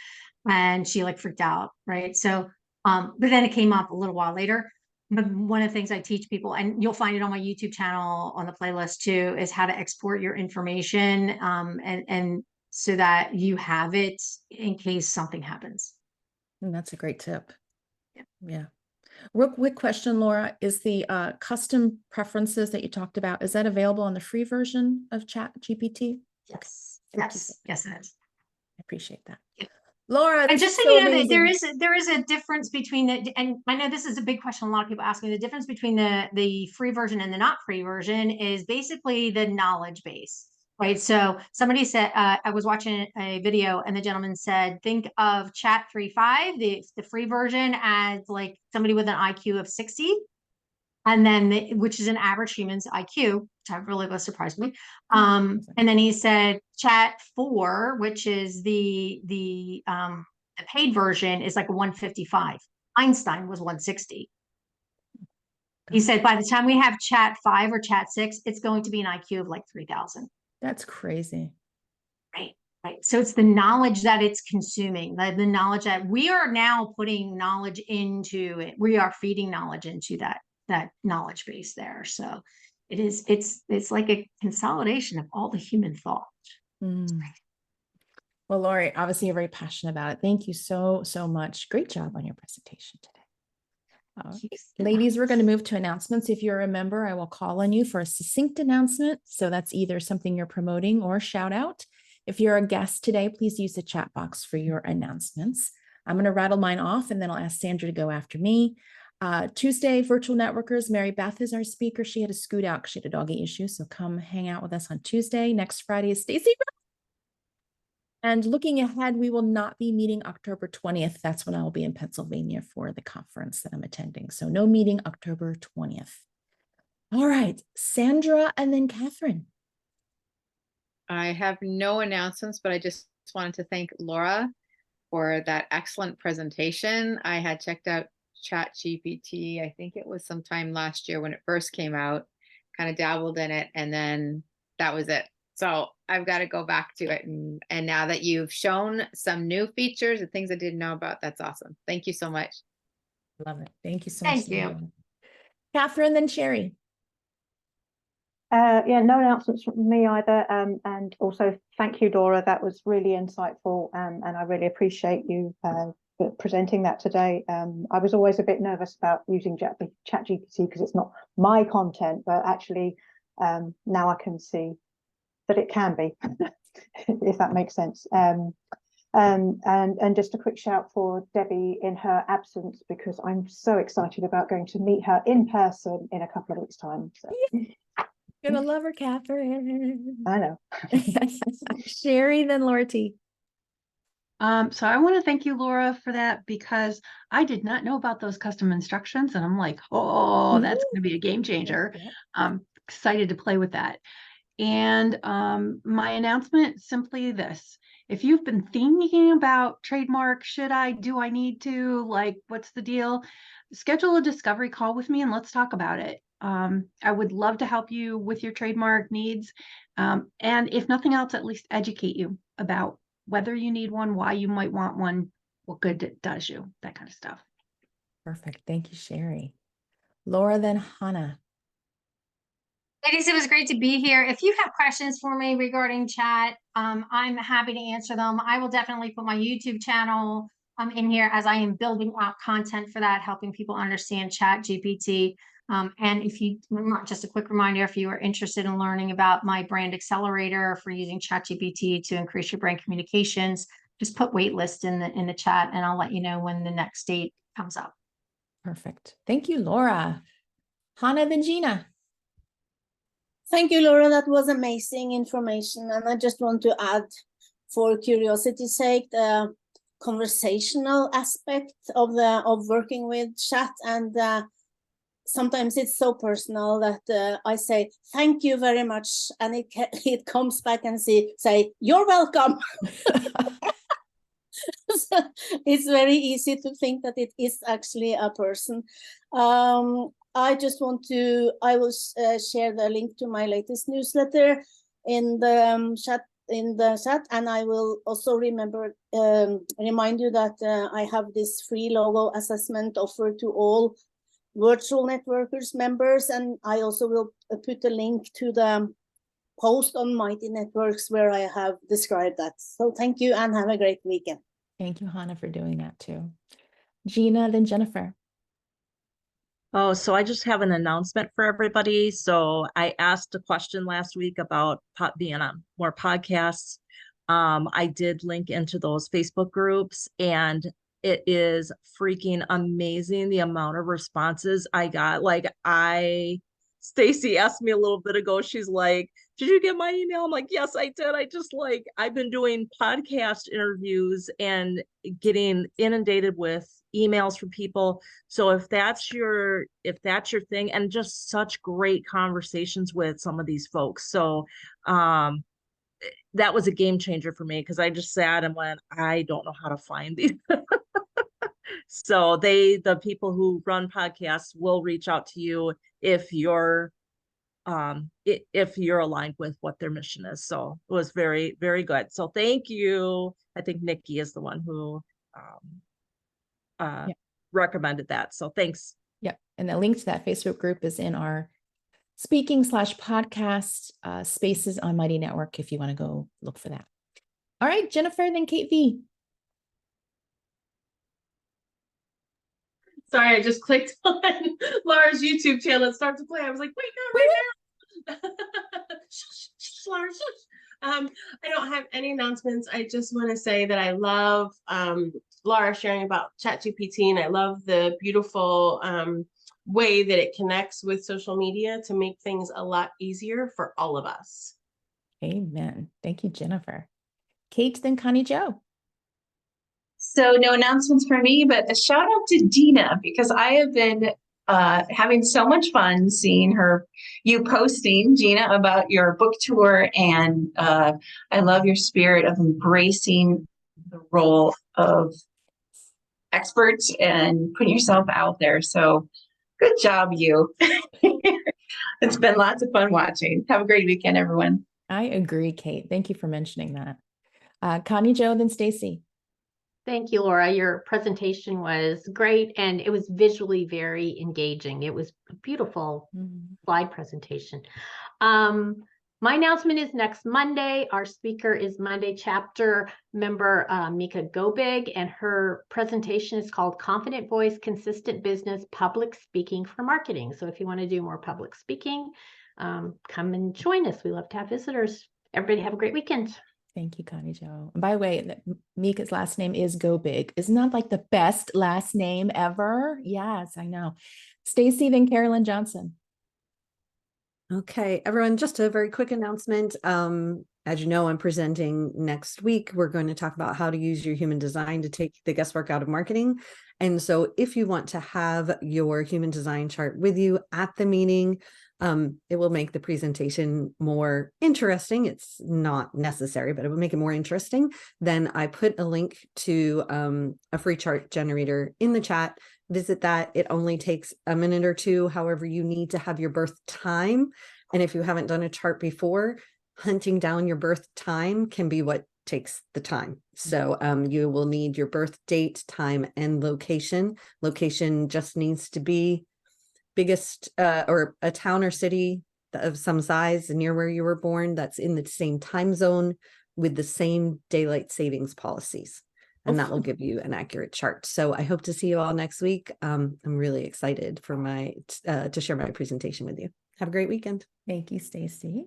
and she freaked out, right? So, but then it came up a little while later. But one of the things I teach people, and you'll find it on my YouTube channel on the playlist too, is how to export your information, and so that you have it in case something happens.
And that's a great tip. Yeah. Real quick question, Laura, is the custom preferences that you talked about, is that available on the free version of ChatGPT?
Yes. Yes, it is.
I appreciate that. Yeah. Laura,
and just so you know, that there is a difference between and I know this is a big question a lot of people ask me, the difference between the free version and the not free version is basically the knowledge base. Right. So somebody said, I was watching a video and the gentleman said, think of Chat 3.5, the free version, as somebody with an IQ of 60. And then, which is an average human's IQ, which I really was surprised me. And then he said Chat 4, which is the paid version, is like a 155. Einstein was 160. He said by the time we have Chat 5 or Chat 6, it's going to be an IQ of 3,000.
That's crazy.
Right. So it's the knowledge that it's consuming, the knowledge that we are now putting knowledge into it. We are feeding knowledge into that knowledge base there. So it's like a consolidation of all the human thought.
Well, Lori, obviously you're very passionate about it. Thank you so much. Great job on your presentation today. Ladies, we're going to move to announcements. If you're a member, I will call on you for a succinct announcement. So that's either something you're promoting or shout out. If you're a guest today, please use the chat box for your announcements. I'm going to rattle mine off and then I'll ask Sandra to go after me. Tuesday, virtual networkers, Mary Beth is our speaker. She had to scoot out because she had a doggy issue. So come hang out with us on Tuesday. Next Friday is Stacy. And looking ahead, we will not be meeting October 20th. That's when I will be in Pennsylvania for the conference that I'm attending. So no meeting October 20th. All right, Sandra and then Catherine.
I have no announcements, but I just wanted to thank Laura for that excellent presentation. I had checked out ChatGPT. I think it was sometime last year when it first came out, kind of dabbled in it, and then that was it. So I've got to go back to it. And now that you've shown some new features and things I didn't know about, that's awesome. Thank you so much.
Love it. Thank you so much.
Thank you.
Catherine, then Sherry.
Yeah, no announcements from me either. And also thank you, Laura. That was really insightful. And I really appreciate you presenting that today. I was always a bit nervous about using ChatGPT because it's not my content, but actually now I can see that it can be, if that makes sense. And just a quick shout for Debbie in her absence, because I'm so excited about going to meet her in person in a couple of weeks' time. So.
Gonna love her, Catherine.
I know.
Sherry, then Laura T.
So I want to thank you, Laura, for that, because I did not know about those custom instructions, and I'm like, oh, that's going to be a game changer.
Yep.
I'm excited to play with that. And my announcement, simply this: if you've been thinking about trademark, do I need to, like, what's the deal? Schedule a discovery call with me and let's talk about it. I would love to help you with your trademark needs. And if nothing else, at least educate you about whether you need one, why you might want one, what good it does you, that kind of stuff.
Perfect. Thank you, Sherry. Laura, then Hannah.
Ladies, it was great to be here. If you have questions for me regarding chat, I'm happy to answer them. I will definitely put my YouTube channel in here as I am building out content for that, helping people understand ChatGPT. And if you, just a quick reminder, if you are interested in learning about my brand accelerator for using ChatGPT to increase your brand communications, just put waitlist in the chat and I'll let you know when the next date comes up.
Perfect. Thank you, Laura. Hannah, then Gina.
Thank you, Laura. That was amazing information. And I just want to add, for curiosity's sake, the conversational aspect of working with chat. And sometimes it's so personal that I say, thank you very much. And it comes back and say, you're welcome. So it's very easy to think that it is actually a person. I will share the link to my latest newsletter in the chat, and I will also remind you that I have this free logo assessment offered to all virtual networkers members, and I also will put a link to the post on Mighty Networks where I have described that. So thank you and have a great weekend.
Thank you, Hannah, for doing that too. Gina, then Jennifer.
Oh, so I just have an announcement for everybody. So I asked a question last week about being on more podcasts. I did link into those Facebook groups, and it is freaking amazing the amount of responses I got. Stacy asked me a little bit ago, she's like, did you get my email? I'm like, yes, I did. I've been doing podcast interviews and getting inundated with emails from people. So if that's your thing, and just such great conversations with some of these folks. So that was a game changer for me, because I just sat and went, I don't know how to find these. So the people who run podcasts will reach out to you if you're aligned with what their mission is. So it was very, very good. So thank you. I think Nikki is the one who recommended that. So thanks.
Yep. And the link to that Facebook group is in our speaking/podcast spaces on Mighty Network if you want to go look for that. All right, Jennifer, then Kate V.
Sorry, I just clicked on Laura's YouTube channel. It started to play. I was like, wait, no, right now. Laura, I don't have any announcements. I just want to say that I love Laura sharing about ChatGPT, and I love the beautiful way that it connects with social media to make things a lot easier for all of us.
Amen. Thank you, Jennifer. Kate, then Connie Jo.
So no announcements for me, but a shout out to Dina, because I have been having so much fun seeing you posting, Gina, about your book tour. And I love your spirit of embracing the role of experts and putting yourself out there. So good job, you. It's been lots of fun watching. Have a great weekend, everyone.
I agree, Kate. Thank you for mentioning that. Connie Jo, then Stacy.
Thank you, Laura. Your presentation was great, and it was visually very engaging. It was a beautiful slide presentation. My announcement is next Monday. Our speaker is Monday chapter member Mika Gobig, and her presentation is called Confident Voice, Consistent Business, Public Speaking for Marketing. So if you want to do more public speaking, come and join us. We love to have visitors. Everybody have a great weekend.
Thank you, Connie Jo. And by the way, Mika's last name is Gobig. Isn't that like the best last name ever? Yes, I know. Stacy, then Carolyn Johnson.
Okay, everyone, just a very quick announcement. as you know, I'm presenting next week. We're going to talk about how to use your human design to take the guesswork out of marketing. And so if you want to have your human design chart with you at the meeting, it will make the presentation more interesting. It's not necessary, but it will make it more interesting. Then I put a link to a free chart generator in the chat. Visit that. It only takes a minute or two. However, you need to have your birth time. And if you haven't done a chart before, hunting down your birth time can be what takes the time. So you will need your birth date, time, and location. Location just needs to be biggest or a town or city of some size near where you were born that's in the same time zone with the same daylight savings policies. And that will give you an accurate chart. So I hope to see you all next week. I'm really excited for to share my presentation with you. Have a great weekend.
Thank you, Stacy.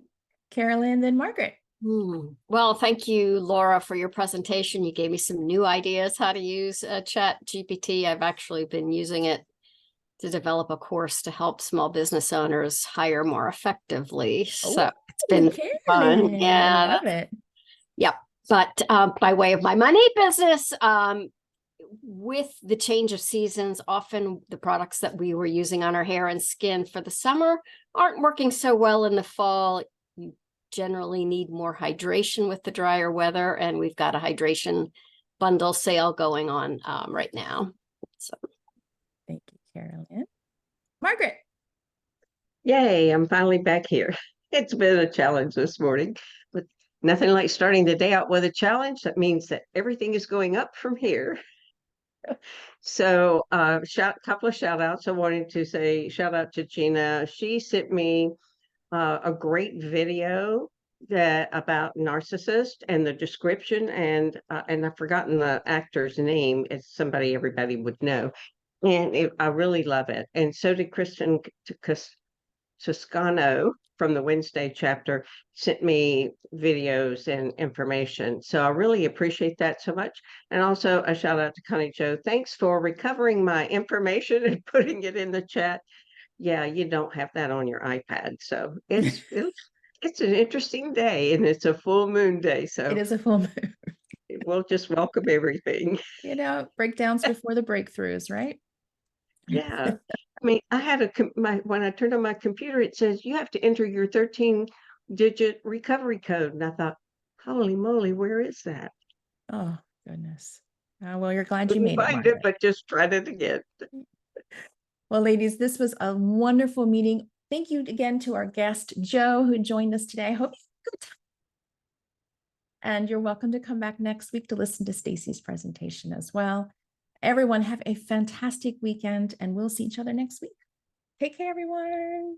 Carolyn, then Margaret.
Well, thank you, Laura, for your presentation. You gave me some new ideas how to use ChatGPT. I've actually been using it to develop a course to help small business owners hire more effectively. So it's been fun. Yeah,
I love it.
Yep. But by way of my money business, with the change of seasons, often the products that we were using on our hair and skin for the summer aren't working so well in the fall. You generally need more hydration with the drier weather, and we've got a hydration bundle sale going on right now. So
thank you, Carolyn. Margaret.
Yay, I'm finally back here. It's been a challenge this morning, but nothing like starting the day out with a challenge. That means that everything is going up from here. So couple of shout outs. I wanted to say shout out to Gina. She sent me a great video about narcissist and the description, and I've forgotten the actor's name. It's somebody everybody would know, and I really love it. And so did Kristen Toscano from the Wednesday chapter sent me videos and information. So I really appreciate that so much. And also a shout out to Connie Jo. Thanks for recovering my information and putting it in the chat. Yeah, you don't have that on your iPad. So it's an interesting day, and it's a full moon day. So
it is a full moon.
We'll just welcome everything.
You know, breakdowns before the breakthroughs, right?
Yeah. I mean, I had when I turned on my computer, it says you have to enter your 13-digit recovery code. And I thought, holy moly, where is that?
Oh, goodness. Well, you're glad you made it.
Find it, but just tried it again.
Well, ladies, this was a wonderful meeting. Thank you again to our guest, Joe, who joined us today. I hope you had a good time. And you're welcome to come back next week to listen to Stacy's presentation as well. Everyone have a fantastic weekend, and we'll see each other next week. Take care, everyone.